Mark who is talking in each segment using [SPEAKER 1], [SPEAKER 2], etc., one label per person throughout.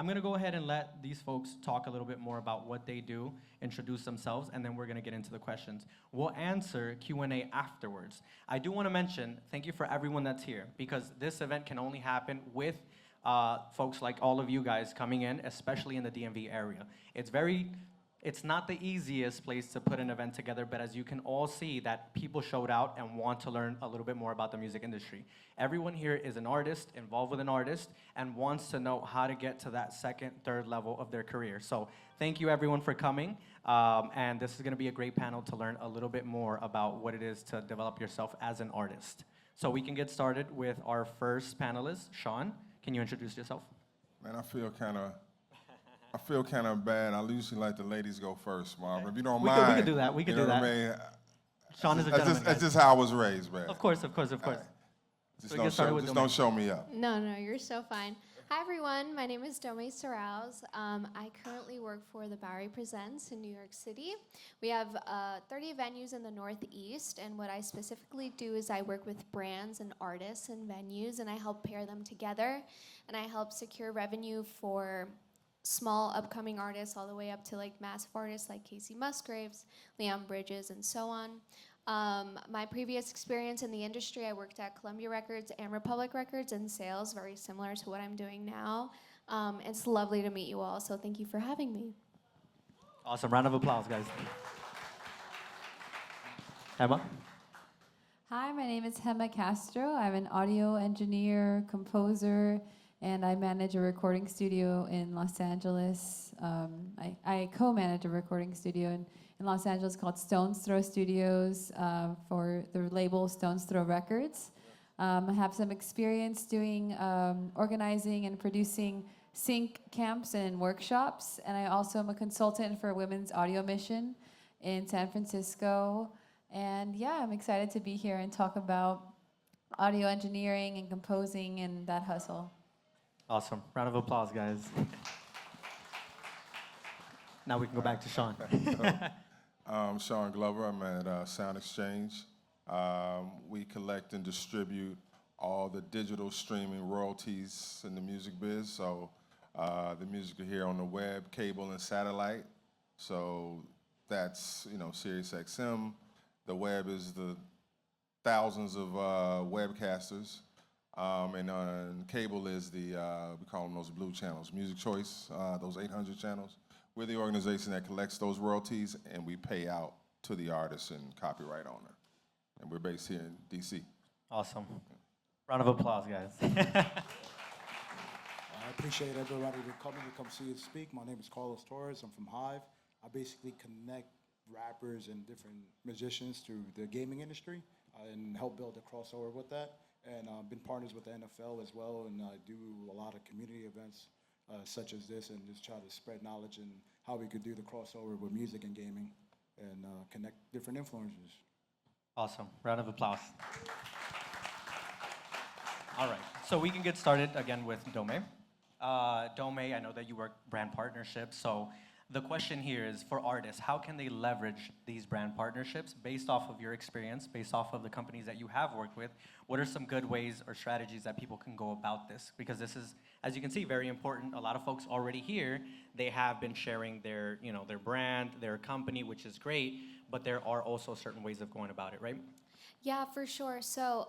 [SPEAKER 1] I'm going to go ahead and let these folks talk a little bit more about what they do, introduce themselves, and then we're going to get into the questions. We'll answer Q&A afterwards. I do want to mention, thank you for everyone that's here, because this event can only happen with folks like all of you guys coming in, especially in the DMV area. It's not the easiest place to put an event together, but as you can all see, that people showed out and want to learn a little bit more about the music industry. Everyone here is an artist, involved with an artist, and wants to know how to get to that second, third level of their career. So thank you everyone for coming, and this is gonna be a great panel to learn a little bit more about what it is to develop yourself as an artist. So we can get started with our first panelist. Sean, can you introduce yourself?
[SPEAKER 2] Man, I feel kind of bad. I usually let the ladies go first, Marvin. If you don't mind.
[SPEAKER 1] We could do that. We could do that.
[SPEAKER 2] What I mean?
[SPEAKER 1] Sean is a gentleman.
[SPEAKER 2] That's just how I was raised, man.
[SPEAKER 1] Of course.
[SPEAKER 2] Right.
[SPEAKER 1] So just
[SPEAKER 2] don't show me up.
[SPEAKER 3] No, you're so fine. Hi, everyone. My name is Dome Sorrells. I currently work for the Bowery Presents in New York City. We have 30 venues in the Northeast, and what I specifically do is I work with brands and artists and venues, and I help pair them together, and I help secure revenue for small upcoming artists all the way up to like massive artists like Casey Musgraves, Leon Bridges, and so on. My previous experience in the industry, I worked at Columbia Records and Republic Records in sales, very similar to what I'm doing now. It's lovely to meet you all, so thank you for having me.
[SPEAKER 1] Awesome. Round of applause, guys. Emma?
[SPEAKER 4] Hi, my name is Hema Castro. I'm an audio engineer, composer, and I manage a recording studio in Los Angeles. I co-manage a recording studio in Los Angeles called Stone's Throw Studios for the label Stone's Throw Records. I have some experience doing organizing and producing sync camps and workshops, and I also am a consultant for Women's Audio Mission in San Francisco. And yeah, I'm excited to be here and talk about audio engineering and composing and that hustle.
[SPEAKER 1] Awesome. Round of applause, guys. Now we can go back to Sean.
[SPEAKER 2] I'm Sean Glover. I'm at SoundExchange. We collect and distribute all the digital streaming royalties in the music biz. So the music you hear on the web, cable, and satellite. So that's, Sirius XM. The web is the thousands of webcasters. And on cable is we call them those blue channels, Music Choice, those 800 channels. We're the organization that collects those royalties, and we pay out to the artist and copyright owner. And we're based here in D.C.
[SPEAKER 1] Awesome. Round of applause, guys.
[SPEAKER 5] I appreciate everybody coming to come see us speak. My name is Carlos Torres. I'm from Hive. I basically connect rappers and different musicians to the gaming industry and help build a crossover with that. And I've been partners with the NFL as well, and I do a lot of community events such as this, and just try to spread knowledge and how we could do the crossover with music and gaming and connect different influencers.
[SPEAKER 1] Awesome. Round of applause. All right. So we can get started again with Dome. Dome, I know that you work brand partnerships, so the question here is for artists, how can they leverage these brand partnerships based off of your experience, based off of the companies that you have worked with? What are some good ways or strategies that people can go about this? Because this is, as you can see, very important. A lot of folks already here, they have been sharing their, their brand, their company, which is great, but there are also certain ways of going about it, right?
[SPEAKER 3] Yeah, for sure. So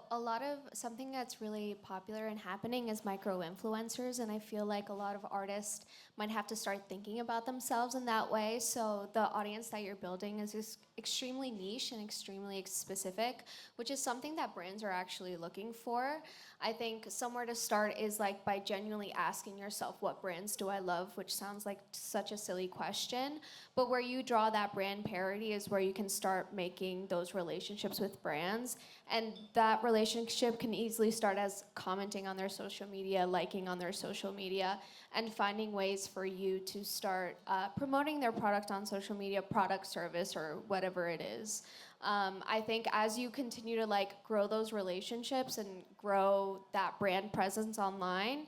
[SPEAKER 3] something that's really popular and happening is micro-influencers, and I feel like a lot of artists might have to start thinking about themselves in that way. So the audience that you're building is just extremely niche and extremely specific, which is something that brands are actually looking for. I think somewhere to start is like by genuinely asking yourself, what brands do I love, which sounds like such a silly question, but where you draw that brand parity is where you can start making those relationships with brands. And that relationship can easily start as commenting on their social media, liking on their social media, and finding ways for you to start promoting their product on social media, product, service, or whatever it is. I think as you continue to grow those relationships and grow that brand presence online,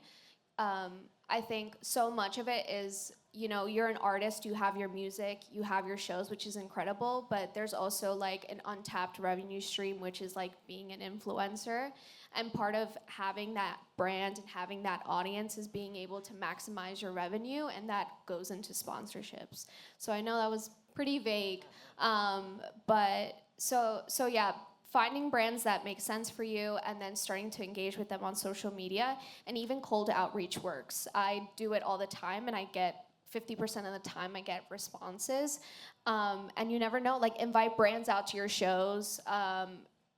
[SPEAKER 3] I think so much of it is, you know, you're an artist, you have your music, you have your shows, which is incredible, but there's also like an untapped revenue stream, which is like being an influencer. And part of having that brand and having that audience is being able to maximize your revenue, and that goes into sponsorships. So I know that was pretty vague, but so yeah, finding brands that make sense for you and then starting to engage with them on social media, and even cold outreach works. I do it all the time, and I get 50% of the time I get responses. And you never know, like invite brands out to your shows,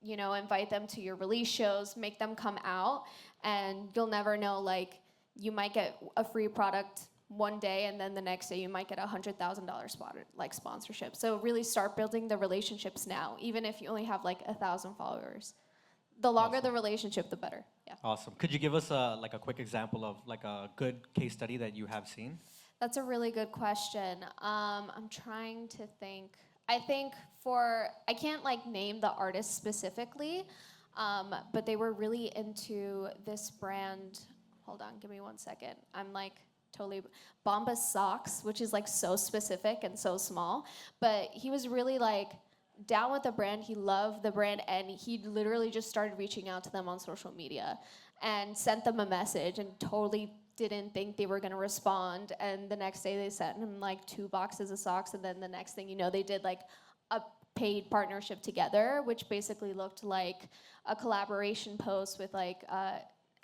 [SPEAKER 3] you know, invite them to your release shows, make them come out, and you'll never know, like you might get a free product one day, and then the next day you might get a $100,000 sponsorship. So really start building the relationships now, even if you only have like 1,000 followers. The longer
[SPEAKER 1] Awesome.
[SPEAKER 3] the relationship, the better. Yeah.
[SPEAKER 1] Awesome. Could you give us a quick example of like a good case study that you have seen?
[SPEAKER 3] That's a really good question. I'm trying to think. I think I can't like name the artist specifically, but they were really into this brand. Hold on, give me 1 second. I'm like totally Bombas socks, which is like so specific and so small. But he was really like down with the brand. He loved the brand, and he literally just started reaching out to them on social media and sent them a message, and totally didn't think they were going to respond. And the next day they sent him like 2 boxes of socks, and then the next thing you know, they did like a paid partnership together, which basically looked like a collaboration post with like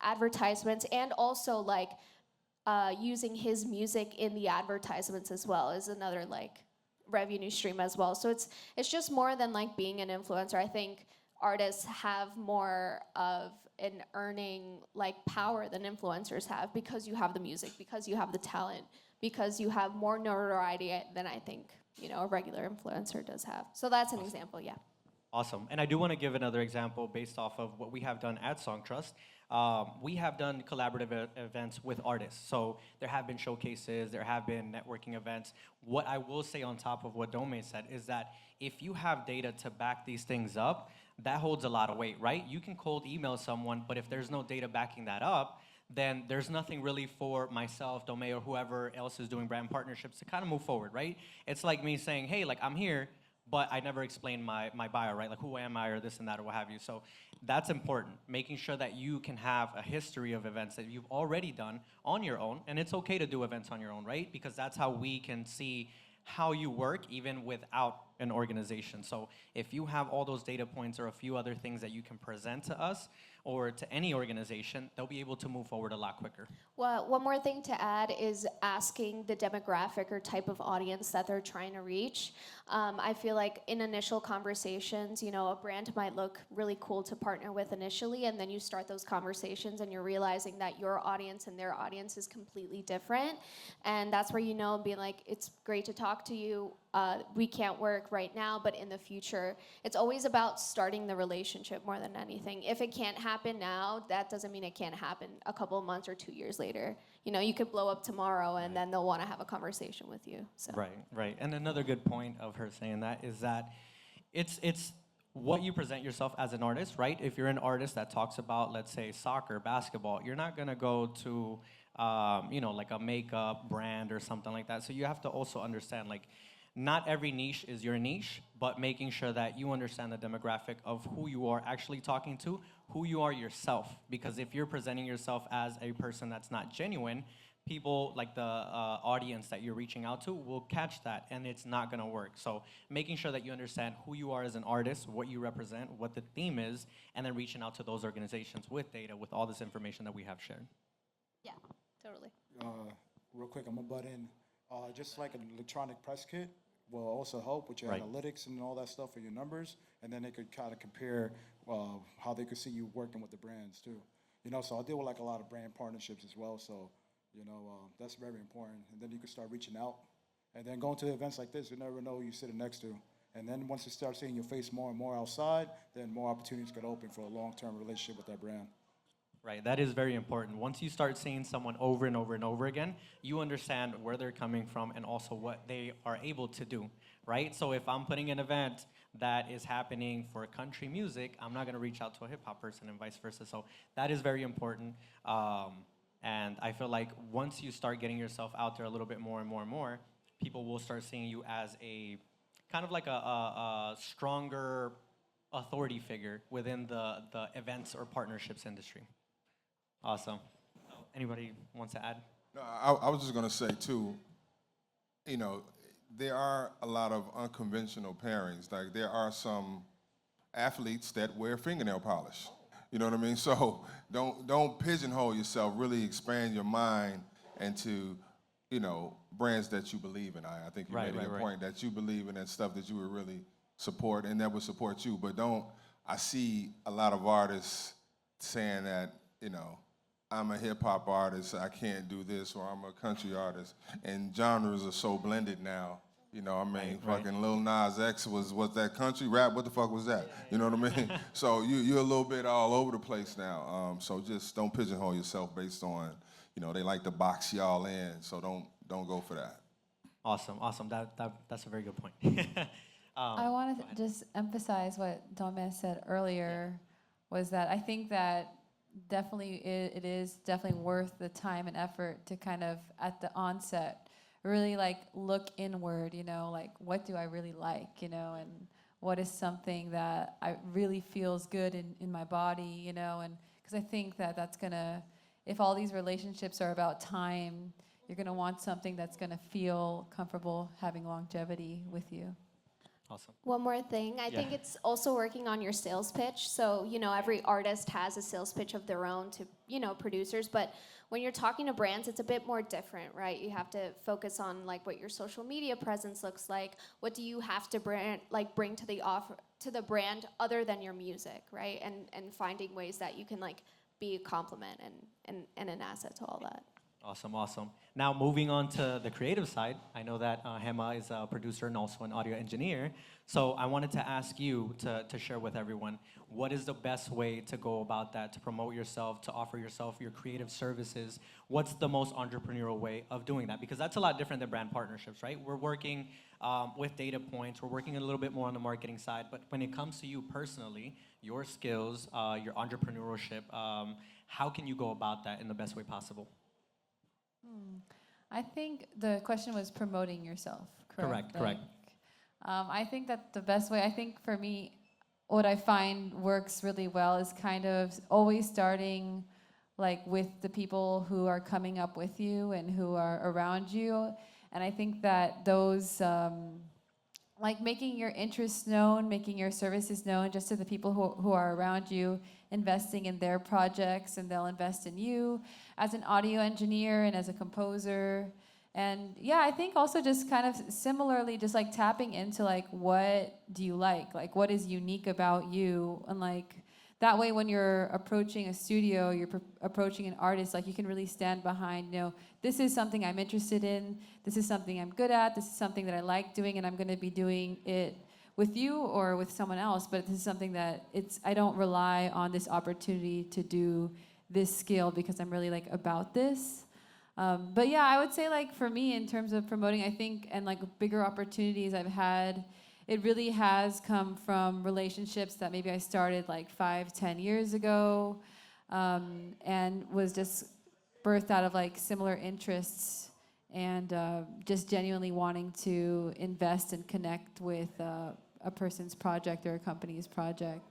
[SPEAKER 3] advertisements, and also like using his music in the advertisements as well is another like revenue stream as well. So it's just more than like being an influencer. I think artists have more of an earning like power than influencers have, because you have the music, because you have the talent, because you have more notoriety than I think, you know, a regular influencer does have. So that's an example, yeah.
[SPEAKER 1] Awesome. And I do want to give another example based off of what we have done at Songtrust. We have done collaborative events with artists. So there have been showcases, there have been networking events. What I will say on top of what Dome said is that if you have data to back these things up, that holds a lot of weight, right? You can cold email someone, but if there's no data backing that up, then there's nothing really for myself, Dome, or whoever else is doing brand partnerships to kind of move forward, right? It's like me saying, hey, like I'm here, but I never explained my bio, right? Like who am I, or this and that, or what have you. So that's important, making sure that you can have a history of events that you've already done on your own. And it's okay to do events on your own, right? Because that's how we can see how you work even without an organization. So if you have all those data points or a few other things that you can present to us or to any organization, they'll be able to move forward a lot quicker.
[SPEAKER 3] Well, one more thing to add is asking the demographic or type of audience that they're trying to reach. I feel like in initial conversations, you know, a brand might look really cool to partner with initially, and then you start those conversations and you're realizing that your audience and their audience is completely different. And that's where you know, being like, it's great to talk to you. We can't work right now, but in the future. It's always about starting the relationship more than anything. If it can't happen now, that doesn't mean it can't happen a couple of months or 2 years later. You know, you could blow up tomorrow, and then they'll want to have a conversation with you. So.
[SPEAKER 1] Right. And another good point of her saying that is that it's what you present yourself as an artist, right? If you're an artist that talks about, let's say, soccer, basketball, you're not going to go to, you know, like a makeup brand or something like that. So you have to also understand, like, not every niche is your niche, but making sure that you understand the demographic of who you are actually talking to, who you are yourself. Because if you're presenting yourself as a person that's not genuine, people, like the audience that you're reaching out to, will catch that, and it's not gonna work. So making sure that you understand who you are as an artist, what you represent, what the theme is, and then reaching out to those organizations with data, with all this information that we have shared.
[SPEAKER 3] Yeah, totally.
[SPEAKER 5] Real quick, I'm gonna butt in. Just like an electronic press kit will also help with your
[SPEAKER 1] Right.
[SPEAKER 5] analytics and all that stuff for your numbers, and then they could kind of compare how they could see you working with the brands too. You know, so I deal with like a lot of brand partnerships as well. So, you know, that's very important. And then you can start reaching out, and then going to events like this, you never know who you're sitting next to. And then once you start seeing your face more and more outside, then more opportunities could open for a long-term relationship with that brand.
[SPEAKER 1] Right, that is very important. Once you start seeing someone over and over and over again, you understand where they're coming from and also what they are able to do, right? So if I'm putting an event that is happening for country music, I'm not gonna reach out to a hip hop person and vice versa. So that is very important. And I feel like once you start getting yourself out there a little bit more and more and more, people will start seeing you as a kind of like a stronger authority figure within the events or partnerships industry. Awesome. Anybody wants to add?
[SPEAKER 2] No, I was just going to say, too, you know, there are a lot of unconventional pairings. Like, there are some athletes that wear fingernail polish. You know what I mean? So don't pigeonhole yourself. Really expand your mind into, you know, brands that you believe in. I think you made a good point that you believe in and stuff that you would really support and that would support you. But I see a lot of artists saying that, you know, I'm a hip hop artist, I can't do this, or I'm a country artist. And genres are so blended now. You know, I mean, fucking Lil Nas X was that country rap? What the fuck was that? You know what I mean? So you're a little bit all over the place now. So just don't pigeonhole yourself based on, you know, they like to box y'all in. So don't go for that.
[SPEAKER 1] Awesome. That's a very good point.
[SPEAKER 4] I want to just emphasize what Domé said earlier, was that I think that definitely it is definitely worth the time and effort to kind of at the onset really like look inward, you know, like what do I really like, you know, and what is something that I really feels good in my body, you know, and because I think that that's gonna, if all these relationships are about time, you're gonna want something that's gonna feel comfortable having longevity with you.
[SPEAKER 1] Awesome.
[SPEAKER 3] One more thing, I think it's also working on your sales pitch. So, you know, every artist has a sales pitch of their own to, you know, producers, but when you're talking to brands, it's a bit more different, right? You have to focus on like what your social media presence looks like. What do you have to bring to the offer to the brand other than your music, right? And finding ways that you can like be a compliment and an asset to all that.
[SPEAKER 1] Awesome. Now moving on to the creative side, I know that Hema is a producer and also an audio engineer. So I wanted to ask you to share with everyone, what is the best way to go about that, to promote yourself, to offer yourself your creative services? What's the most entrepreneurial way of doing that? Because that's a lot different than brand partnerships, right? We're working with data points. We're working a little bit more on the marketing side. But when it comes to you personally, your skills, your entrepreneurship, how can you go about that in the best way possible?
[SPEAKER 4] I think the question was promoting yourself, correct?
[SPEAKER 1] Correct.
[SPEAKER 4] I think that the best way, I think for me, what I find works really well is kind of always starting like with the people who are coming up with you and who are around you. And I think that those, like making your interests known, making your services known just to the people who are around you, investing in their projects, and they'll invest in you as an audio engineer and as a composer. And yeah, I think also just kind of similarly just like tapping into like what do you like what is unique about you, and like that way when you're approaching a studio, you're approaching an artist, like you can really stand behind, you know, this is something I'm interested in, this is something I'm good at, this is something that I like doing, and I'm going to be doing it with you or with someone else, but this is something that I don't rely on this opportunity to do this skill because I'm really like about this. But yeah, I would say like for me in terms of promoting, I think, and like bigger opportunities I've had, it really has come from relationships that maybe I started like 5-10 years ago, and was just birthed out of like similar interests and just genuinely wanting to invest and connect with a person's project or a company's project.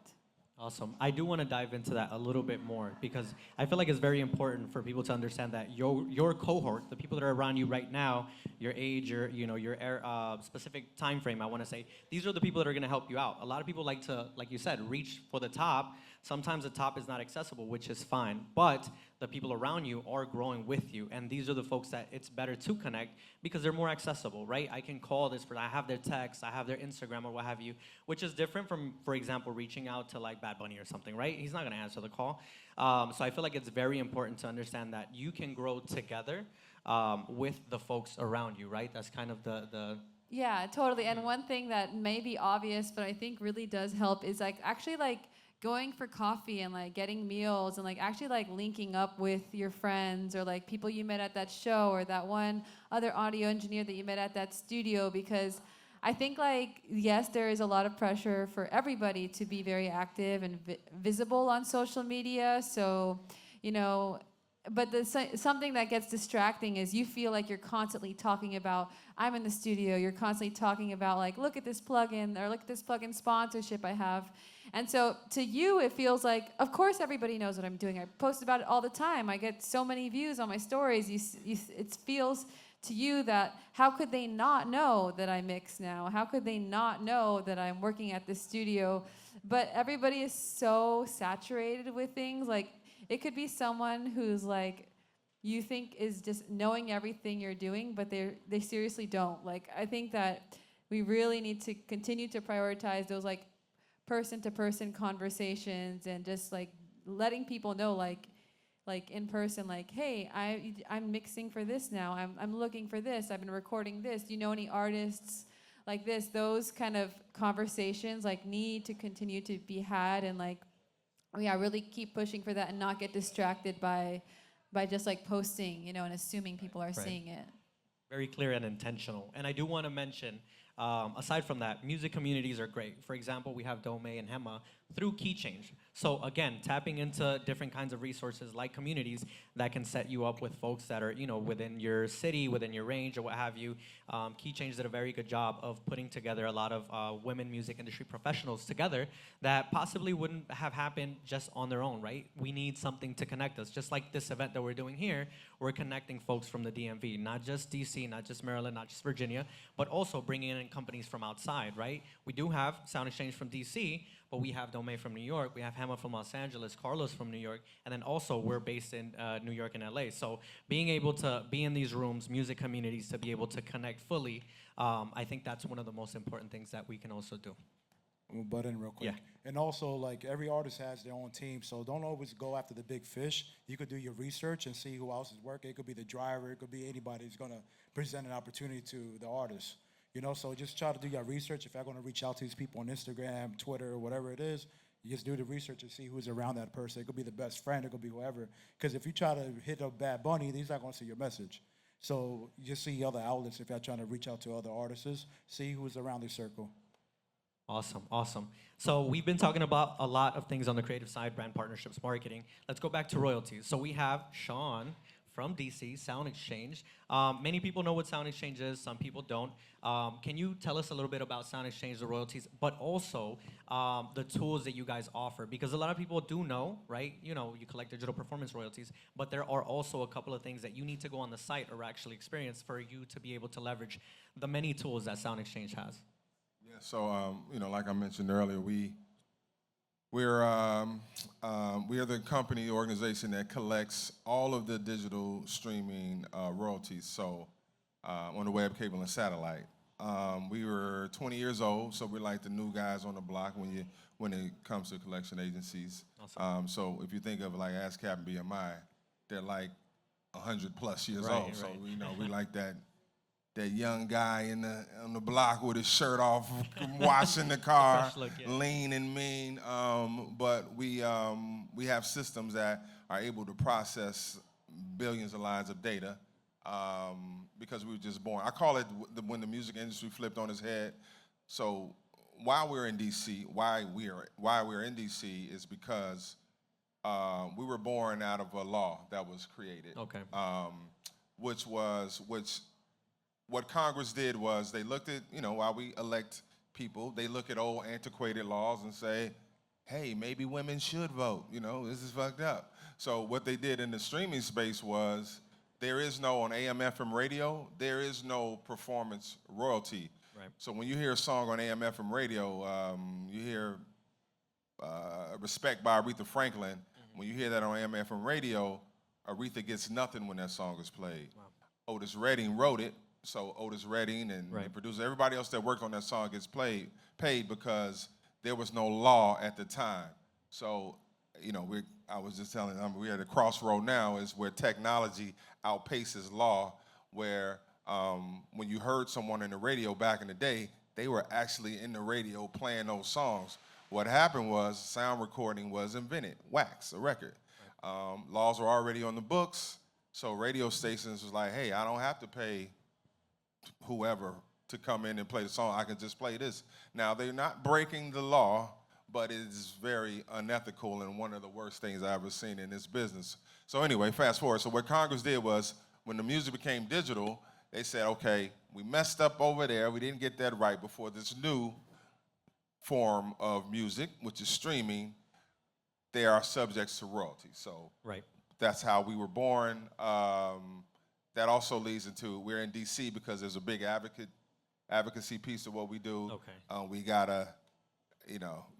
[SPEAKER 1] Awesome. I do want to dive into that a little bit more because I feel like it's very important for people to understand that your cohort, the people that are around you right now, your age, your specific time frame, I want to say, these are the people that are going to help you out. A lot of people like to, like you said, reach for the top. Sometimes the top is not accessible, which is fine, but the people around you are growing with you, and these are the folks that it's better to connect because they're more accessible, right? I can call this person, I have their text, I have their Instagram or what have you, which is different from, for example, reaching out to like Bad Bunny or something, right? He's not gonna answer the call. So I feel like it's very important to understand that you can grow together with the folks around you, right? That's kind of the
[SPEAKER 4] Yeah, totally. And one thing that may be obvious, but I think really does help is like actually like going for coffee and like getting meals and like actually like linking up with your friends or like people you met at that show or that one other audio engineer that you met at that studio, because I think like, yes, there is a lot of pressure for everybody to be very active and visible on social media. So, you know, but something that gets distracting is you feel like you're constantly talking about, I'm in the studio, you're constantly talking about like, look at this plugin, or look at this plugin sponsorship I have. And so to you, it feels like, of course everybody knows what I'm doing. I post about it all the time. I get so many views on my stories. It feels to you that how could they not know that I mix now? How could they not know that I'm working at this studio? But everybody is so saturated with things. Like, it could be someone who's like, you think is just knowing everything you're doing, but they seriously don't. Like, I think that we really need to continue to prioritize those like person-to-person conversations, and just like letting people know, like in person, like, hey, I'm mixing for this now. I'm looking for this. I've been recording this. Do you know any artists like this? Those kind of conversations like need to continue to be had, and like, yeah, really keep pushing for that and not get distracted by just like posting, you know, and assuming people are seeing it.
[SPEAKER 1] Very clear and intentional. And I do want to mention, aside from that, music communities are great. For example, we have Dome and Hema through Keychange. So again, tapping into different kinds of resources like communities that can set you up with folks that are, you know, within your city, within your range, or what have you. Keychange did a very good job of putting together a lot of women music industry professionals together that possibly wouldn't have happened just on their own, right? We need something to connect us. Just like this event that we're doing here, we're connecting folks from the DMV, not just DC, not just Maryland, not just Virginia, but also bringing in companies from outside, right? We do have SoundExchange from DC, but we have Dome from New York, we have Hema from Los Angeles, Carlos from New York, and then also we're based in New York and LA. So being able to be in these rooms, music communities, to be able to connect fully, I think that's one of the most important things that we can also do.
[SPEAKER 5] I'm gonna butt in real quick.
[SPEAKER 1] Yeah.
[SPEAKER 5] And also, like, every artist has their own team, so don't always go after the big fish. You could do your research and see who else is working. It could be the driver, it could be anybody who's gonna present an opportunity to the artist. You know, so just try to do your research. If you're gonna reach out to these people on Instagram, Twitter, whatever it is, you just do the research and see who's around that person. It could be the best friend, it could be whoever. Because if you try to hit up Bad Bunny, he's not gonna see your message. So you just see other outlets if you're trying to reach out to other artists, see who's around their circle.
[SPEAKER 1] Awesome, awesome. So we've been talking about a lot of things on the creative side, brand partnerships, marketing. Let's go back to royalties. So we have Sean from DC, SoundExchange. Many people know what SoundExchange is, some people don't. Can you tell us a little bit about SoundExchange, the royalties, but also the tools that you guys offer? Because a lot of people do know, right? You know, you collect digital performance royalties, but there are also a couple of things that you need to go on the site or actually experience for you to be able to leverage the many tools that SoundExchange has.
[SPEAKER 2] Yeah, so you know, like I mentioned earlier, we are the company organization that collects all of the digital streaming royalties. So on the web, cable, and satellite. We were 20 years old, so we're like the new guys on the block when it comes to collection agencies.
[SPEAKER 1] Awesome.
[SPEAKER 2] So if you think of like ASCAP and BMI, they're like 100+ years
[SPEAKER 1] Right,
[SPEAKER 2] old. So
[SPEAKER 1] right.
[SPEAKER 2] you know, we like that young guy on the block with his shirt off, washing the car,
[SPEAKER 1] Fresh look, yeah.
[SPEAKER 2] lean and mean. But we have systems that are able to process billions of lines of data because we were just born. I call it when the music industry flipped on its head. So while we're in DC, why we're in DC is because we were born out of a law that was created.
[SPEAKER 1] Okay.
[SPEAKER 2] What Congress did was they looked at, you know, while we elect people, they look at old antiquated laws and say, hey, maybe women should vote. You know, this is fucked up. So what they did in the streaming space was there is no, on AM, FM radio, there is no performance royalty.
[SPEAKER 1] Right.
[SPEAKER 2] So when you hear a song on AM, FM radio, you hear Respect by Aretha Franklin. Mm-hmm. When you hear that on AM, FM radio, Aretha gets nothing when that song is played.
[SPEAKER 1] Wow.
[SPEAKER 2] Otis Redding wrote it. So Otis Redding and
[SPEAKER 1] Right.
[SPEAKER 2] the producer, everybody else that worked on that song gets paid because there was no law at the time. So, you know, I was just telling them, we're at a crossroad now is where technology outpaces law, where when you heard someone in the radio back in the day, they were actually in the radio playing those songs. What happened was sound recording was invented, wax, a record. Right. Laws were already on the books, so radio stations was like, hey, I don't have to pay whoever to come in and play the song. I can just play this. Now, they're not breaking the law, but it is very unethical and one of the worst things I've ever seen in this business. So anyway, fast forward. So what Congress did was, when the music became digital, they said, okay, we messed up over there. We didn't get that right before this new form of music, which is streaming. They are subjects to royalties. So
[SPEAKER 1] Right.
[SPEAKER 2] that's how we were born. That also leads into, we're in DC because there's a big advocacy piece of what we do.
[SPEAKER 1] Okay.
[SPEAKER 2] We gotta,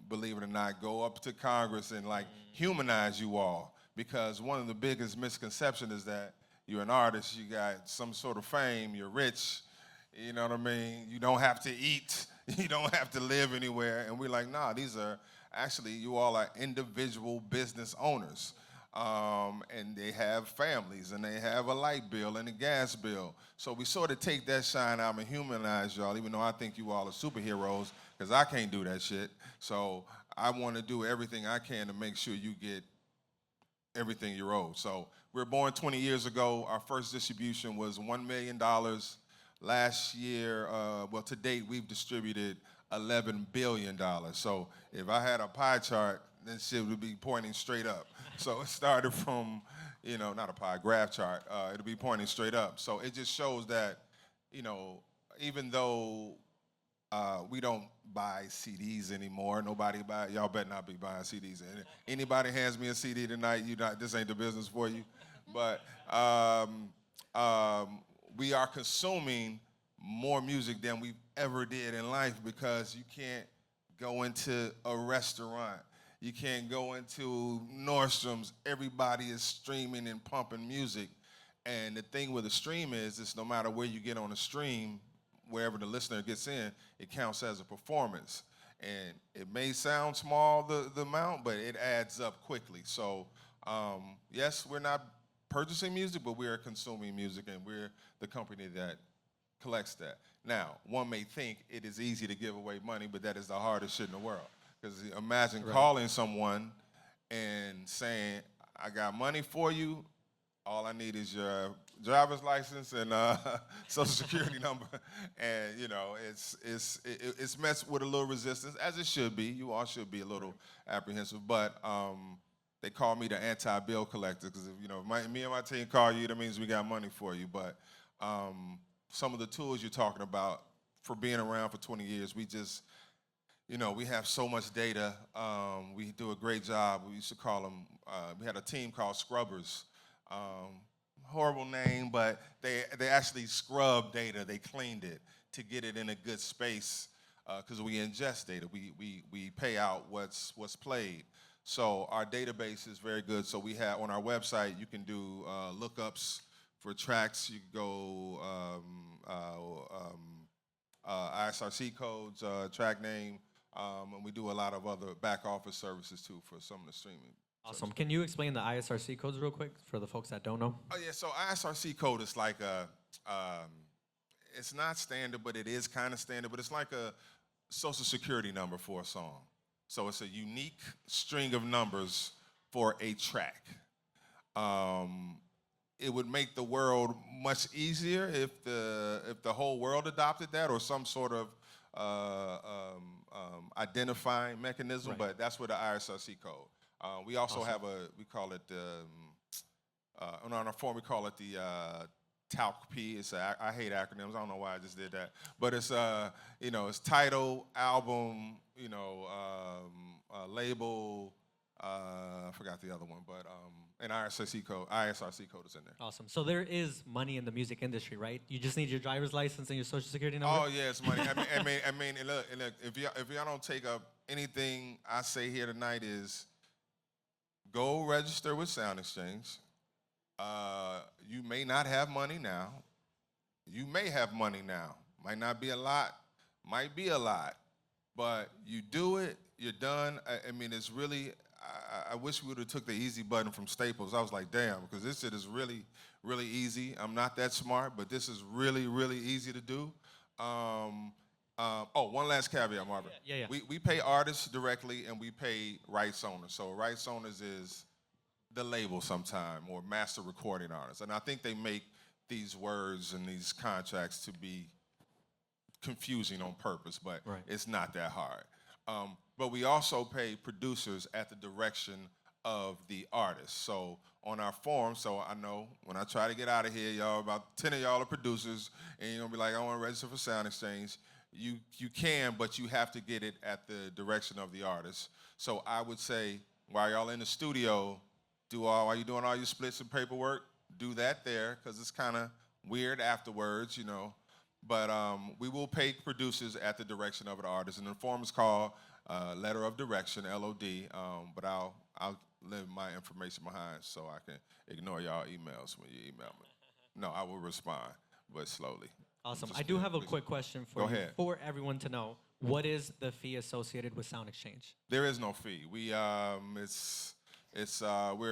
[SPEAKER 2] believe it or not, go up to Congress and like humanize you all, because one of the biggest misconceptions is that you're an artist, you got some sort of fame, you're rich, you know what I mean? You don't have to eat, you don't have to live anywhere. And we're like, nah, these are actually, you all are individual business owners. And they have families, and they have a light bill and a gas bill. So we sort of take that shine out and humanize y'all, even though I think you all are superheroes, because I can't do that shit. So I want to do everything I can to make sure you get everything you're owed. So we were born 20 years ago. Our first distribution was $1 million. Last year, to date, we've distributed $11 billion. So if I had a pie chart, then shit would be pointing straight up. So it started from, not a pie, graph chart. It'll be pointing straight up. So it just shows that, even though we don't buy CDs anymore, y'all better not be buying CDs. Anybody hands me a CD tonight, this ain't the business for you. But we are consuming more music than we've ever did in life, because you can't go into a restaurant. You can't go into Nordstrom's. Everybody is streaming and pumping music. And the thing with a stream is no matter where you get on a stream, wherever the listener gets in, it counts as a performance. And it may sound small, the amount, but it adds up quickly. So, yes, we're not purchasing music, but we are consuming music, and we're the company that collects that. Now, one may think it is easy to give away money, but that is the hardest shit in the world. Because imagine calling someone and saying, I got money for you, all I need is your driver's license and social security number. And, it's met with a little resistance, as it should be. You all should be a little apprehensive. But they call me the anti-bill collector, because if me and my team call you, that means we got money for you. But some of the tools you're talking about, for being around for 20 years, we just, we have so much data. We do a great job. We used to call them, we had a team called Scrubbers. Horrible name, but they actually scrubbed data. They cleaned it to get it in a good space, because we ingest data. We pay out what's played. So our database is very good. So we have, on our website, you can do lookups for tracks. You can go ISRC codes, track name, and we do a lot of other back office services too for some of the streaming.
[SPEAKER 1] Awesome. Can you explain the ISRC codes real quick for the folks that don't know?
[SPEAKER 2] Oh yeah, so ISRC code is like it's not standard, but it is kind of standard, but it's like a social security number for a song. So it's a unique string of numbers for a track. It would make the world much easier if the whole world adopted that, or some sort of identifying mechanism, but that's with the ISRC code. We also have we call it, on our form we call it the TALC-P. I hate acronyms, I don't know why I just did that. But it's, it's title, album, label, I forgot the other one, but an ISRC code is in there.
[SPEAKER 1] Awesome. So there is money in the music industry, right? You just need your driver's license and your social security number?
[SPEAKER 2] Oh yeah, it's money. I mean, and look, if y'all don't take up anything I say here tonight, is go register with SoundExchange. You may not have money now. You may have money now. Might not be a lot. Might be a lot. But you do it, you're done. I mean, it's really, I wish we would have took the easy button from Staples. I was like, damn, because this shit is really, really easy. I'm not that smart, but this is really, really easy to do. One last caveat, Marvin.
[SPEAKER 1] Yeah.
[SPEAKER 2] We pay artists directly, and we pay rights owners. So rights owners is the label sometime, or master recording artists. And I think they make these words and these contracts to be confusing on purpose, but it's not that hard. But we also pay producers at the direction of the artist. So on our forum, so I know when I try to get out of here, y'all, about 10 of y'all are producers, and you're gonna be like, I want to register for SoundExchange. You can, but you have to get it at the direction of the artist. So I would say, while y'all in the studio, while you're doing all your splits and paperwork, do that there, because it's kind of weird afterwards, you know. But we will pay producers at the direction of the artist, and the form is called Letter of Direction, LOD. But I'll leave my information behind so I can ignore y'all emails when you email me. No, I will respond, but slowly.
[SPEAKER 1] Awesome.
[SPEAKER 2] Just
[SPEAKER 1] I do
[SPEAKER 2] kidding,
[SPEAKER 1] have a
[SPEAKER 2] please.
[SPEAKER 1] quick question for
[SPEAKER 2] Go
[SPEAKER 1] you,
[SPEAKER 2] ahead.
[SPEAKER 1] for everyone to know. What is the fee associated with SoundExchange?
[SPEAKER 2] There is no fee. We we're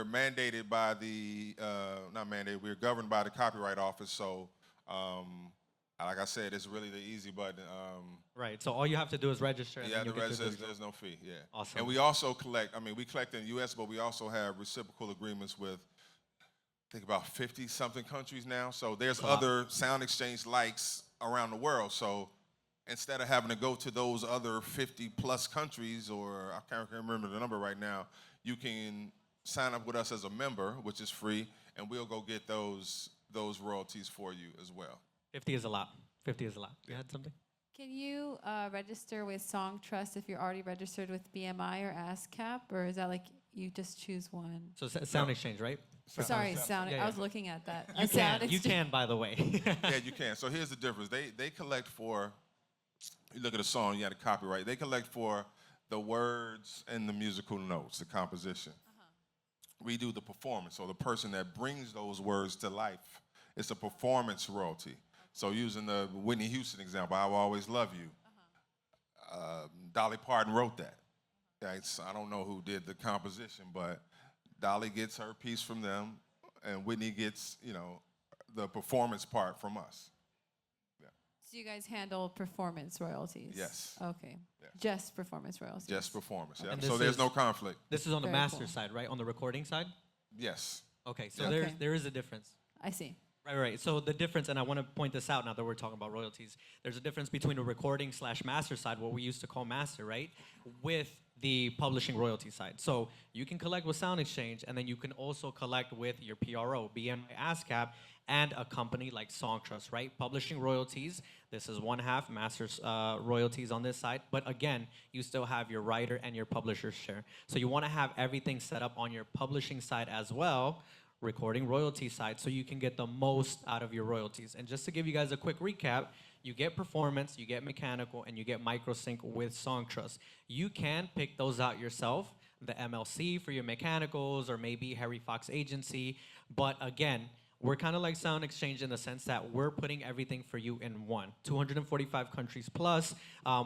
[SPEAKER 2] mandated by the not mandated. We're governed by the Copyright Office. So, like I said, it's really the easy button.
[SPEAKER 1] Right. So all you have to do is register. And
[SPEAKER 2] Yeah,
[SPEAKER 1] then
[SPEAKER 2] the
[SPEAKER 1] you'll get
[SPEAKER 2] rest
[SPEAKER 1] your
[SPEAKER 2] is
[SPEAKER 1] goodies.
[SPEAKER 2] there's no fee. Yeah.
[SPEAKER 1] Awesome.
[SPEAKER 2] And we also collect. I mean, we collect in the U.S., but we also have reciprocal agreements with, I think, about 50-something countries now. So there's
[SPEAKER 1] a lot.
[SPEAKER 2] other SoundExchange likes around the world. So instead of having to go to those other 50-plus countries, or I can't remember the number right now, you can sign up with us as a member, which is free, and we'll go get those royalties for you as well.
[SPEAKER 1] 50 is a lot. 50 is a lot. You had something?
[SPEAKER 4] Can you register with Songtrust if you're already registered with BMI or ASCAP, or is that like you just choose one?
[SPEAKER 1] So SoundExchange, right?
[SPEAKER 4] Sorry, Sound.
[SPEAKER 1] Yeah,
[SPEAKER 4] I was
[SPEAKER 1] yeah.
[SPEAKER 4] looking at that.
[SPEAKER 1] You can.
[SPEAKER 4] Sound
[SPEAKER 1] You
[SPEAKER 4] Exchange.
[SPEAKER 1] can, by the way.
[SPEAKER 2] Yeah, you can. So here's the difference. They collect for, you look at a song, you got a copyright. They collect for the words and the musical notes, the composition. We do the performance, so the person that brings those words to life. It's a performance royalty. So using the Whitney Houston example, I Will Always Love You. Dolly Parton wrote that. I don't know who did the composition, but Dolly gets her piece from them, and Whitney gets, the performance part from us.
[SPEAKER 4] So you guys handle performance royalties?
[SPEAKER 2] Yes.
[SPEAKER 4] Okay.
[SPEAKER 2] Yeah.
[SPEAKER 4] Just performance royalties?
[SPEAKER 2] Just performance, yeah.
[SPEAKER 1] And
[SPEAKER 2] So
[SPEAKER 1] this
[SPEAKER 2] there's
[SPEAKER 1] is-
[SPEAKER 2] no conflict.
[SPEAKER 1] This is on the
[SPEAKER 4] Very
[SPEAKER 1] master
[SPEAKER 4] cool.
[SPEAKER 1] side, right? On the recording side?
[SPEAKER 2] Yes.
[SPEAKER 1] Okay, so
[SPEAKER 2] Yeah.
[SPEAKER 4] Okay.
[SPEAKER 1] there is a difference.
[SPEAKER 4] I see.
[SPEAKER 1] Right. So the difference, and I want to point this out now that we're talking about royalties, there's a difference between a recording/master side, what we used to call master, right, with the publishing royalty side. So you can collect with SoundExchange, and then you can also collect with your PRO, BMI, ASCAP, and a company like Songtrust, right? Publishing royalties, this is one half, master's royalties on this side. But again, you still have your writer and your publisher's share. So you want to have everything set up on your publishing side as well, recording royalty side, so you can get the most out of your royalties. And just to give you guys a quick recap, you get performance, you get mechanical, and you get microsync with Songtrust. You can pick those out yourself, the MLC for your mechanicals, or maybe Harry Fox Agency. But again, we're kind of like SoundExchange in the sense that we're putting everything for you in one. 245 countries plus.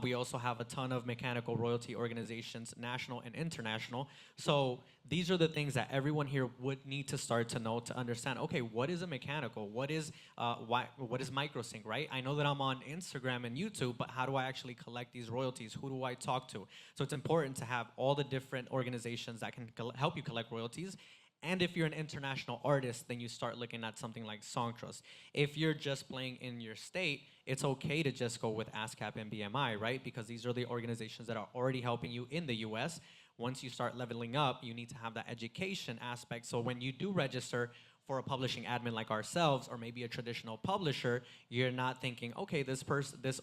[SPEAKER 1] We also have a ton of mechanical royalty organizations, national and international. So these are the things that everyone here would need to start to know to understand. Okay, what is a mechanical? What is microsync, right? I know that I'm on Instagram and YouTube, but how do I actually collect these royalties? Who do I talk to? So it's important to have all the different organizations that can help you collect royalties. And if you're an international artist, then you start looking at something like Songtrust. If you're just playing in your state, it's okay to just go with ASCAP and BMI, right? Because these are the organizations that are already helping you in the US. Once you start leveling up, you need to have that education aspect. So when you do register for a publishing admin like ourselves, or maybe a traditional publisher, you're not thinking, okay, this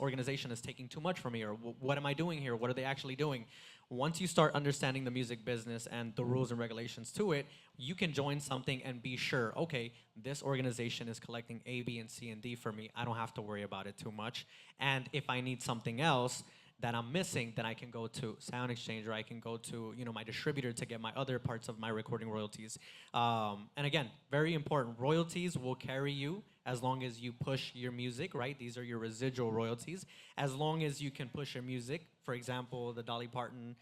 [SPEAKER 1] organization is taking too much from me, or what am I doing here? What are they actually doing? Once you start understanding the music business and the rules and regulations to it, you can join something and be sure, okay, this organization is collecting A, B, and C, and D for me. I don't have to worry about it too much. And if I need something else that I'm missing, then I can go to SoundExchange, or I can go to my distributor to get my other parts of my recording royalties. And again, very important, royalties will carry you as long as you push your music, right? These are your residual royalties. As long as you can push your music, for example, the Dolly Parton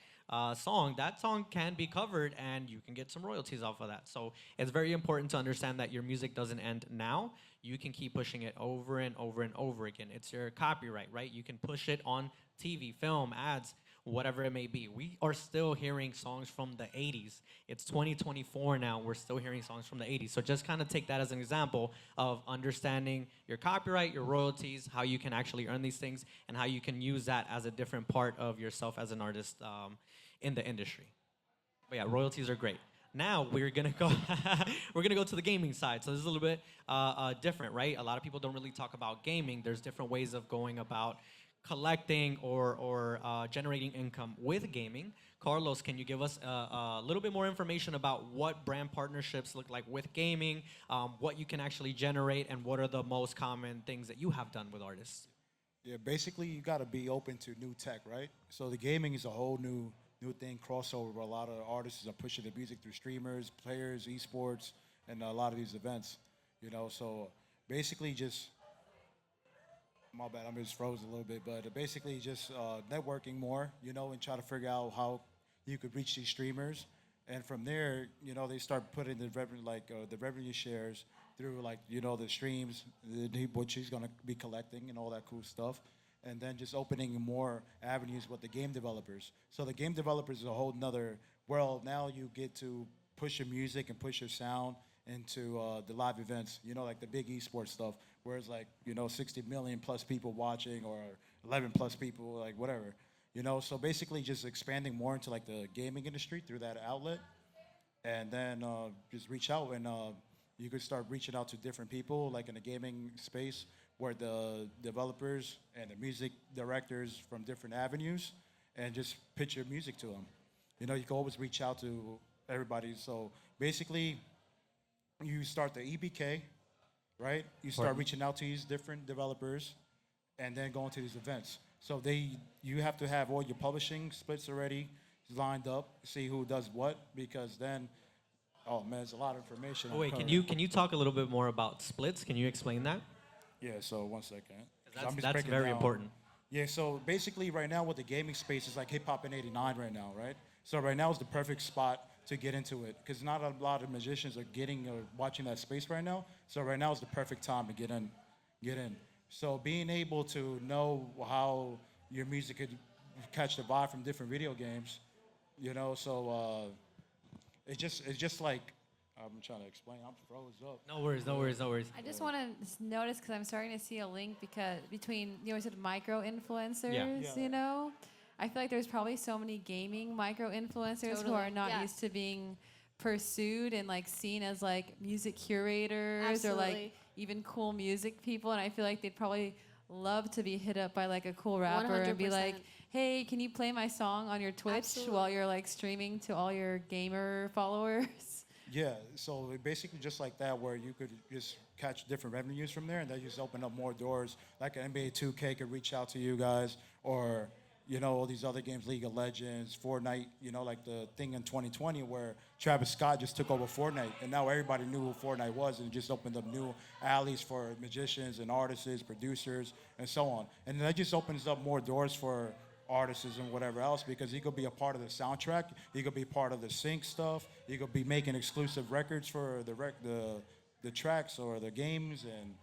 [SPEAKER 1] song, that song can be covered and you can get some royalties off of that. So it's very important to understand that your music doesn't end now. You can keep pushing it over and over and over again. It's your copyright, right? You can push it on TV, film, ads, whatever it may be. We are still hearing songs from the 80s. It's 2024 now. We're still hearing songs from the 80s. So just kind of take that as an example of understanding your copyright, your royalties, how you can actually earn these things, and how you can use that as a different part of yourself as an artist in the industry. But yeah, royalties are great. Now we're gonna go. We're gonna go to the gaming side. So this is a little bit different, right? A lot of people don't really talk about gaming. There's different ways of going about collecting or generating income with gaming. Carlos, can you give us a little bit more information about what brand partnerships look like with gaming, what you can actually generate, and what are the most common things that you have done with artists?
[SPEAKER 5] Yeah, basically you got to be open to new tech, right? So the gaming is a whole new thing, crossover, where a lot of artists are pushing the music through streamers, players, esports, and a lot of these events, you know. So basically just, my bad, I'm just froze a little bit, but basically just networking more, you know, and try to figure out how you could reach these streamers. And from there, you know, they start putting the revenue, like the revenue shares through, like, you know, the streams, which he's going to be collecting and all that cool stuff. And then just opening more avenues with the game developers. So the game developers is a whole nother world. Now you get to push your music and push your sound into the live events, you know, like the big esports stuff, where it's like, you know, 60 million plus people watching, or 11 plus people, like whatever, you know. So basically just expanding more into like the gaming industry through that outlet. And then just reach out, and you could start reaching out to different people, like in the gaming space, where the developers and the music directors from different avenues, and just pitch your music to them. You know, you can always reach out to everybody. So basically, you start the EBK, right? You start reaching out to these different developers, and then going to these events. So you have to have all your publishing splits already lined up, see who does what, because then, oh man, there's a lot of information.
[SPEAKER 1] Oh, wait, can you talk a little bit more about splits? Can you explain that?
[SPEAKER 5] Yeah, so 1 second.
[SPEAKER 1] That's very important.
[SPEAKER 5] Yeah, so basically right now with the gaming space is like hip hop in '89 right now, right? So right now is the perfect spot to get into it, because not a lot of musicians are getting or watching that space right now. So right now is the perfect time to get in. So being able to know how your music could catch the vibe from different video games, you know, so it's just like, I'm trying to explain. I'm froze up.
[SPEAKER 1] No worries.
[SPEAKER 4] I just want to notice, because I'm starting to see a link between, you know, said micro influencers,
[SPEAKER 1] Yeah.
[SPEAKER 4] you know? I feel like there's probably so many gaming micro influencers who are not used to being pursued and like seen as like music curators or like even cool music people. And I feel like they'd probably love to be hit up by like a cool rapper and be like,
[SPEAKER 3] 100%.
[SPEAKER 4] hey, can you play my song on your Twitch
[SPEAKER 3] Absolutely.
[SPEAKER 4] while you're like streaming to all your gamer followers?
[SPEAKER 5] Yeah, so basically just like that, where you could just catch different revenues from there, and that just open up more doors. Like an NBA 2K could reach out to you guys, or, you know, all these other games, League of Legends, Fortnite, you know, like the thing in 2020 where Travis Scott just took over Fortnite, and now everybody knew who Fortnite was, and just opened up new alleys for musicians and artists, producers, and so on. And that just opens up more doors for artists and whatever else, because he could be a part of the soundtrack, he could be part of the sync stuff, he could be making exclusive records for the tracks or the games, and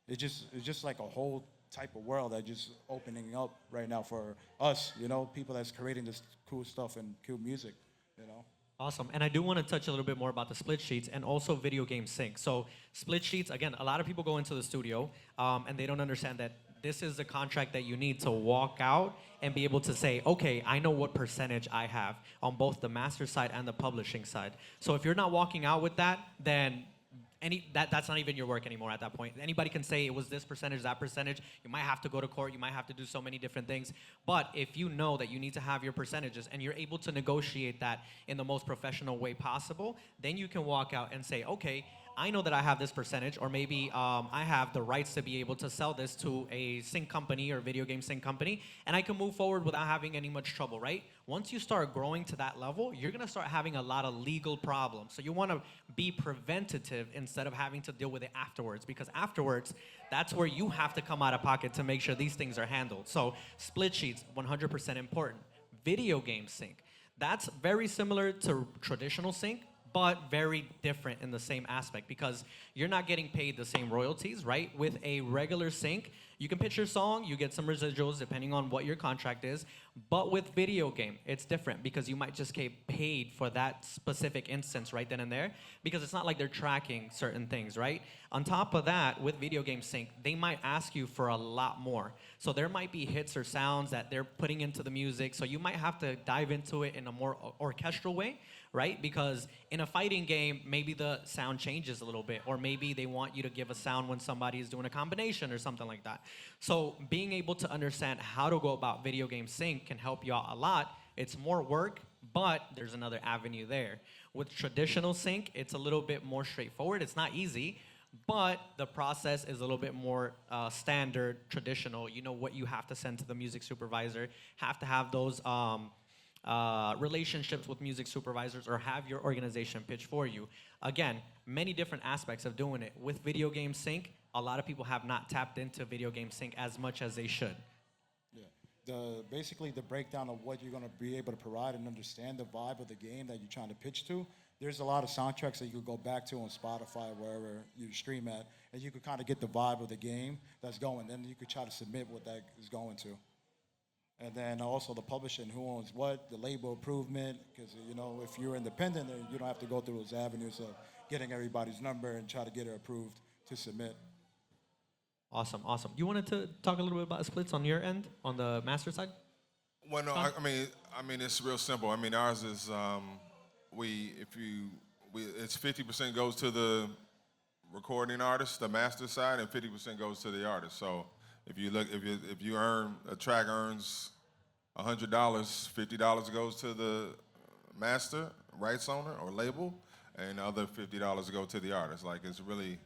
[SPEAKER 5] it's just like a whole type of world that just opening up right now for us, you know, people that's creating this cool stuff and cool music, you know.
[SPEAKER 1] Awesome. And I do want to touch a little bit more about the split sheets and also video game sync. So split sheets, again, a lot of people go into the studio and they don't understand that this is the contract that you need to walk out and be able to say, okay, I know what percentage I have on both the master side and the publishing side. So if you're not walking out with that, then that's not even your work anymore at that point. Anybody can say it was this percentage, that percentage. You might have to go to court. You might have to do so many different things. But if you know that you need to have your percentages and you're able to negotiate that in the most professional way possible, then you can walk out and say, okay, I know that I have this percentage, or maybe I have the rights to be able to sell this to a sync company or video game sync company, and I can move forward without having any much trouble, right? Once you start growing to that level, you're gonna start having a lot of legal problems. So you wanna be preventative instead of having to deal with it afterwards, because afterwards, that's where you have to come out of pocket to make sure these things are handled. So split sheets, 100% important. Video game sync, that's very similar to traditional sync, but very different in the same aspect, because you're not getting paid the same royalties, right? With a regular sync, you can pitch your song, you get some residuals depending on what your contract is, But with video game, it's different because you might just get paid for that specific instance right then and there, because it's not like they're tracking certain things, right? On top of that, with video game sync, they might ask you for a lot more. So there might be hits or sounds that they're putting into the music, so you might have to dive into it in a more orchestral way, right? Because in a fighting game, maybe the sound changes a little bit, or maybe they want you to give a sound when somebody is doing a combination or something like that. So being able to understand how to go about video game sync can help you out a lot. It's more work, but there's another avenue there. With traditional sync, it's a little bit more straightforward. It's not easy, but the process is a little bit more standard, traditional. You know what you have to send to the music supervisor, have to have those relationships with music supervisors, or have your organization pitch for you. Again, many different aspects of doing it. With video game sync, a lot of people have not tapped into video game sync as much as they should.
[SPEAKER 5] Yeah. Basically the breakdown of what you're going to be able to provide and understand the vibe of the game that you're trying to pitch to. There's a lot of soundtracks that you could go back to on Spotify, wherever you stream at, and you could kind of get the vibe of the game that's going. Then you could try to submit what that is going to. And then also the publishing, who owns what, the label improvement, because, you know, if you're independent, then you don't have to go through those avenues of getting everybody's number and try to get it approved to submit.
[SPEAKER 1] Awesome, awesome. You wanted to talk a little bit about splits on your end, on the master side?
[SPEAKER 2] Well, no, I mean, it's real simple. I mean, ours is it's 50% goes to the recording artist, the master side, and 50% goes to the artist. So if you earn a track earns $100, $50 goes to the master, rights owner, or label, and the other $50 go to the artist. Like, it's really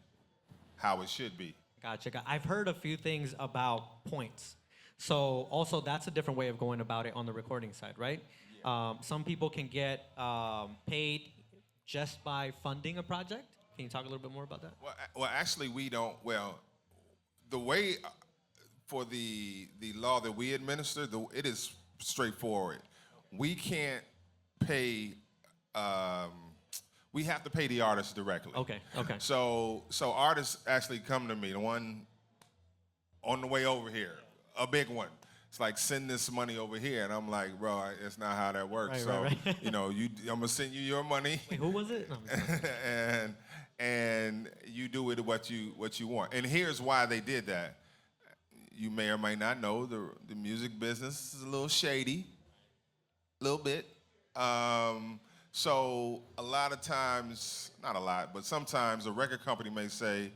[SPEAKER 2] how it should be.
[SPEAKER 1] Gotcha. I've heard a few things about points. So also that's a different way of going about it on the recording side, right? Yeah. Some people can get paid just by funding a project. Can you talk a little bit more about that?
[SPEAKER 2] Well, actually, we don't. Well, the way for the law that we administer, it is straightforward. We can't pay. We have to pay the artist directly.
[SPEAKER 1] Okay.
[SPEAKER 2] So artists actually come to me. The one on the way over here, a big one. It's like, send this money over here, and I'm like, bro, it's not how that works.
[SPEAKER 1] Right.
[SPEAKER 2] You know, I'm gonna send you your money.
[SPEAKER 1] Wait, who was it? No,
[SPEAKER 2] and you do it what you want. And here's why they did that. You may or may not know the music business is a little shady, a little bit. So a lot of times, not a lot, but sometimes a record company may say,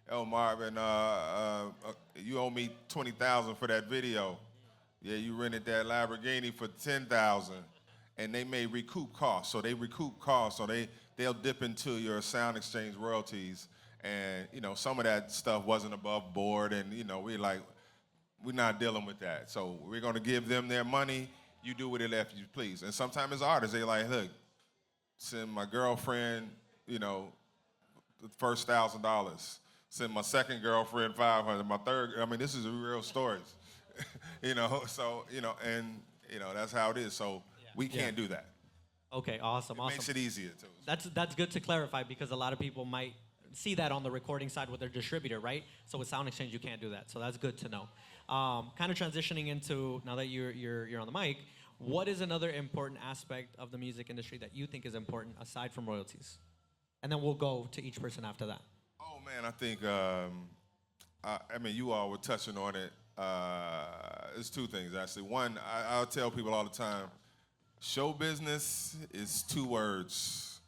[SPEAKER 2] "Oh, Marvin, you owe me $20,000 for that video. Yeah, you rented that Lamborghini for $10,000," and they may recoup costs. So they recoup costs, so they'll dip into your SoundExchange royalties, and you know some of that stuff wasn't above board, and you know we're not dealing with that. So we're gonna give them their money. You do with it as you please. And sometimes as artists, they like, look, send my girlfriend, you know, the first $1,000. Send my second girlfriend $500. My third, I mean, this is real stories, you know. So and that's how it is. So we can't do that.
[SPEAKER 1] Okay, awesome.
[SPEAKER 2] Makes it easier too.
[SPEAKER 1] That's good to clarify, because a lot of people might see that on the recording side with their distributor, right? So with SoundExchange, you can't do that. So that's good to know. Kind of transitioning into, now that you're on the mic, what is another important aspect of the music industry that you think is important aside from royalties? And then we'll go to each person after that.
[SPEAKER 2] Oh man, I think I mean you all were touching on it. It's two things actually. One, I'll tell people all the time, show business is 2 words.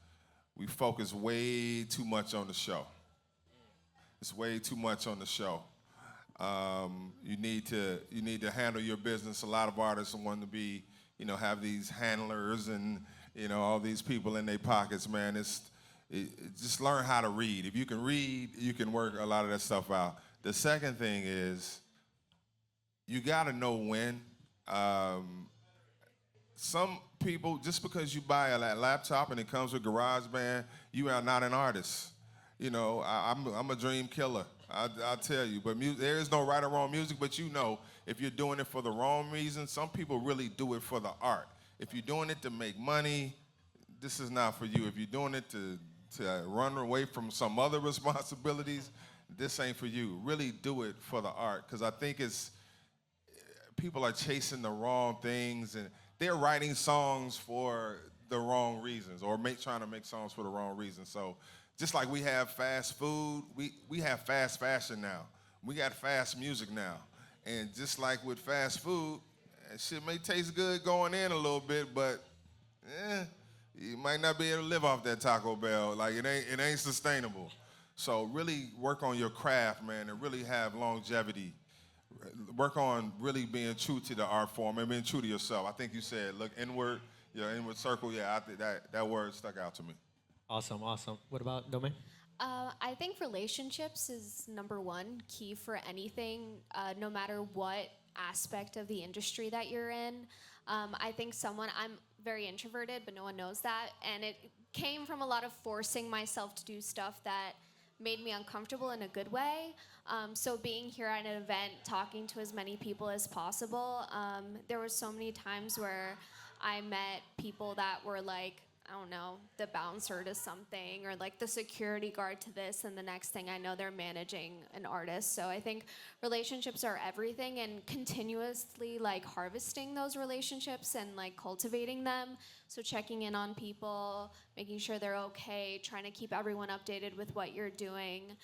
[SPEAKER 2] We focus way too much on the show. It's way too much on the show. You need to handle your business. A lot of artists want to be, have these handlers and all these people in their pockets. Man, just learn how to read. If you can read, you can work a lot of that stuff out. The second thing is you got to know when. Some people, just because you buy a laptop and it comes with GarageBand, you are not an artist. I'm a dream killer. I'll tell you. But there is no right or wrong music, but if you're doing it for the wrong reason, some people really do it for the art. If you're doing it to make money, this is not for you. If you're doing it to run away from some other responsibilities, this ain't for you. Really do it for the art, because I think people are chasing the wrong things, and they're writing songs for the wrong reasons, or trying to make songs for the wrong reasons. So just like we have fast food, we have fast fashion now. We got fast music now. And just like with fast food, shit may taste good going in a little bit, but you might not be able to live off that Taco Bell. Like it ain't sustainable. So really work on your craft, man, and really have longevity. Work on really being true to the art form and being true to yourself. I think you said, look inward, your inward circle. Yeah, I think that word stuck out to me.
[SPEAKER 6] Awesome, awesome. What about Dome?
[SPEAKER 3] I think relationships is number one key for anything, no matter what aspect of the industry that you're in. I think I'm very introverted, but no one knows that. And it came from a lot of forcing myself to do stuff that made me uncomfortable in a good way. So being here at an event, talking to as many people as possible, there were so many times where I met people that were like, I don't know, the bouncer to something, or like the security guard to this, and the next thing I know, they're managing an artist. So I think relationships are everything, and continuously like harvesting those relationships and like cultivating them. So checking in on people, making sure they're okay, trying to keep everyone updated with what you're doing.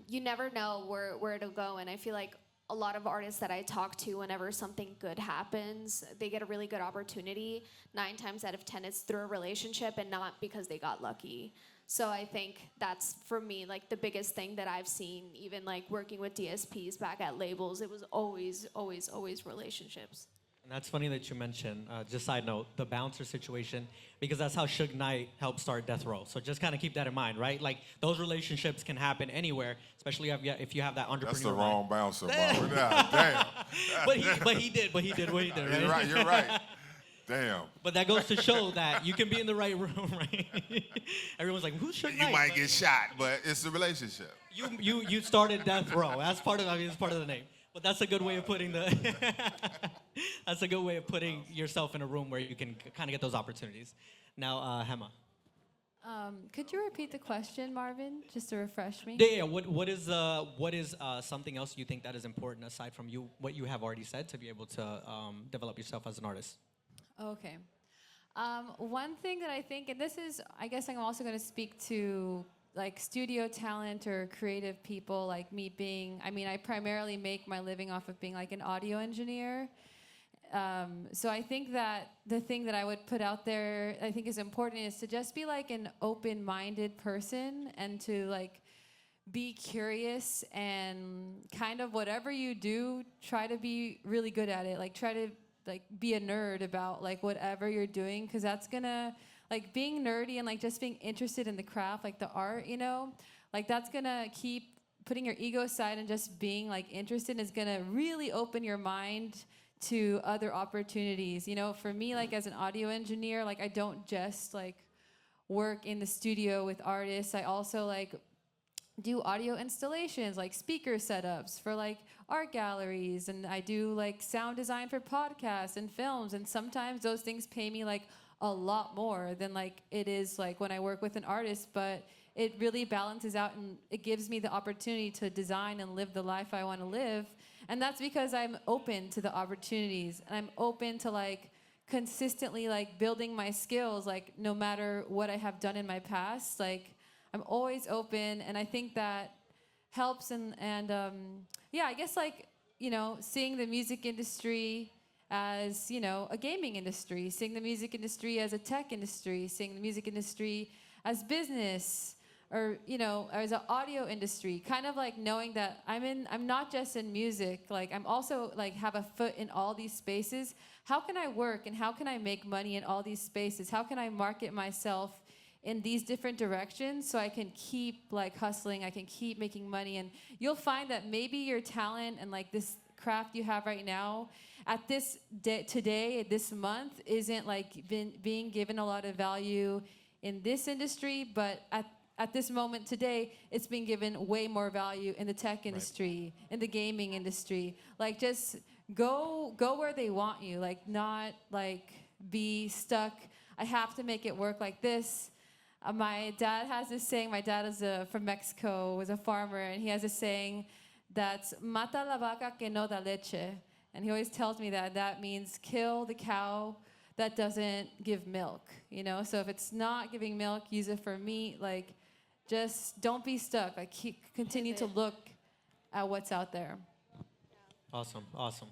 [SPEAKER 3] You never know where it'll go, and I feel like a lot of artists that I talk to, whenever something good happens, they get a really good opportunity. 9 times out of 10, it's through a relationship and not because they got lucky. So I think that's, for me, like the biggest thing that I've seen, even like working with DSPs back at labels, it was always, always, always relationships.
[SPEAKER 6] And that's funny that you mentioned, just side note, the bouncer situation, because that's how Suge Knight helped start Death Row. So just kind of keep that in mind, right? Like, those relationships can happen anywhere, especially if you have that entrepreneur.
[SPEAKER 2] That's the wrong bouncer, bro. Damn.
[SPEAKER 6] but he did what he did, right?
[SPEAKER 2] You're right. Damn.
[SPEAKER 6] But that goes to show that you can be in the right room, right? Everyone's like, who's Suge Knight?
[SPEAKER 2] You might get shot, but it's a relationship.
[SPEAKER 6] You started Death Row. That's part of it's part of the name. But that's a good way of putting that's a good way of putting yourself in a room where you can kind of get those opportunities. Now, Hema.
[SPEAKER 4] Could you repeat the question, Marvin, just to refresh me?
[SPEAKER 6] Yeah. What is something else you think that is important aside from what you have already said to be able to develop yourself as an artist?
[SPEAKER 4] Okay. One thing that I think, and this is, I guess I'm also going to speak to like studio talent or creative people, like me being, I primarily make my living off of being like an audio engineer. So I think that the thing that I would put out there, I think is important, is to just be like an open-minded person, and to like be curious, and kind of whatever you do, try to be really good at it. Like try to like be a nerd about like whatever you're doing, because that's gonna, like being nerdy and like just being interested in the craft, like the art, like that's gonna keep putting your ego aside, and just being like interested is gonna really open your mind to other opportunities. For me, like as an audio engineer, like I don't just like work in the studio with artists. I also like do audio installations, like speaker setups for like art galleries, and I do like sound design for podcasts and films, and sometimes those things pay me like a lot more than like it is like when I work with an artist, but it really balances out, and it gives me the opportunity to design and live the life I want to live. And that's because I'm open to the opportunities, and I'm open to like consistently like building my skills, like no matter what I have done in my past, like I'm always open. And I think that helps. And yeah, I guess like, seeing the music industry as, a gaming industry, seeing the music industry as a tech industry, seeing the music industry as business, or, as an audio industry, kind of like knowing that I'm not just in music, like I'm also like have a foot in all these spaces. How can I work and how can I make money in all these spaces? How can I market myself in these different directions so I can keep like hustling, I can keep making money? And you'll find that maybe your talent and like this craft you have right now at this today, this month, isn't like being given a lot of value in this industry, but at this moment today, it's being given way more value in the tech industry, right, in the gaming industry. Like just go where they want you, like not like be stuck. I have to make it work like this. My dad has this saying. My dad is from Mexico, was a farmer, and he has a saying that's "mata la vaca que no da leche." And he always tells me that that means kill the cow that doesn't give milk, you know? So if it's not giving milk, use it for meat. Like, just don't be stuck. Like, continue to look at what's out there.
[SPEAKER 6] Awesome, awesome.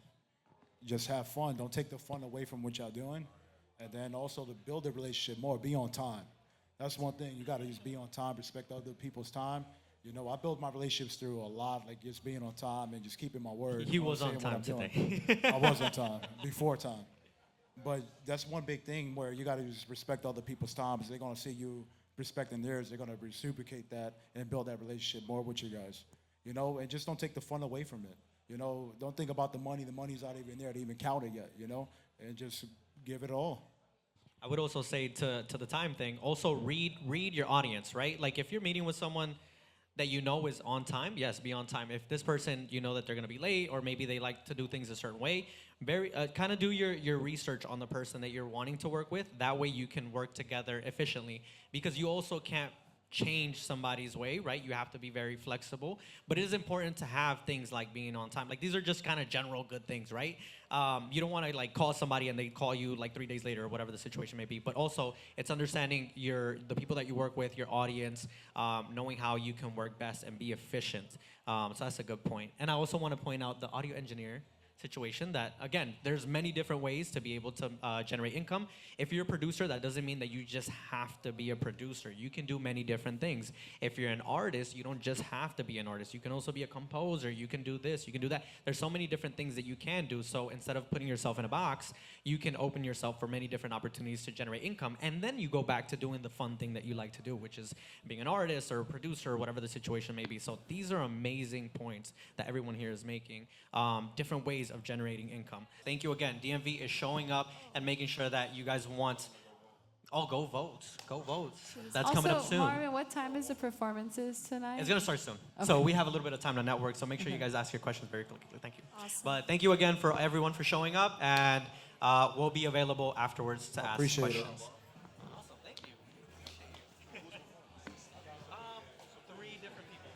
[SPEAKER 5] Just have fun. Don't take the fun away from what y'all doing. And then also to build a relationship more, be on time. That's one thing. You got to just be on time, respect other people's time. You know, I built my relationships through a lot, like just being on time and just keeping my word.
[SPEAKER 6] He was on time today.
[SPEAKER 5] I was on time, before time. But that's one big thing where you got to just respect other people's time, because they're going to see you respecting theirs. They're going to reciprocate that and build that relationship more with you guys. You know, and just don't take the fun away from it. You know, don't think about the money. The money's not even there to even count it yet, you know, and just give it all.
[SPEAKER 6] I would also say to the time thing, also read your audience, right? Like if you're meeting with someone that you know is on time, yes, be on time. If this person, you know that they're gonna be late, or maybe they like to do things a certain way, kind of do your research on the person that you're wanting to work with. That way you can work together efficiently, because you also can't change somebody's way, right? You have to be very flexible, but it is important to have things like being on time. Like these are just kind of general good things, right? You don't want to like call somebody and they call you like 3 days later or whatever the situation may be, but also it's understanding the people that you work with, your audience, knowing how you can work best and be efficient. So that's a good point. And I also want to point out the audio engineer situation that, again, there's many different ways to be able to generate income. If you're a producer, that doesn't mean that you just have to be a producer. You can do many different things. If you're an artist, you don't just have to be an artist. You can also be a composer. You can do this, you can do that. There's so many different things that you can do. So instead of putting yourself in a box, you can open yourself for many different opportunities to generate income. And then you go back to doing the fun thing that you like to do, which is being an artist or a producer or whatever the situation may be. So these are amazing points that everyone here is making. Different ways of generating income. Thank you again. DMV is showing up and making sure that you guys want. Oh, go vote. Go vote. That's
[SPEAKER 4] also,
[SPEAKER 6] coming up soon.
[SPEAKER 4] Marvin, what time is the performances tonight?
[SPEAKER 6] It's going to start soon.
[SPEAKER 4] Okay.
[SPEAKER 6] So we have a little bit of time to network, so make sure you guys ask your questions very quickly. Thank you.
[SPEAKER 3] Awesome.
[SPEAKER 6] But thank you again for everyone for showing up, and we'll be available afterwards to ask
[SPEAKER 5] Appreciate it.
[SPEAKER 6] questions.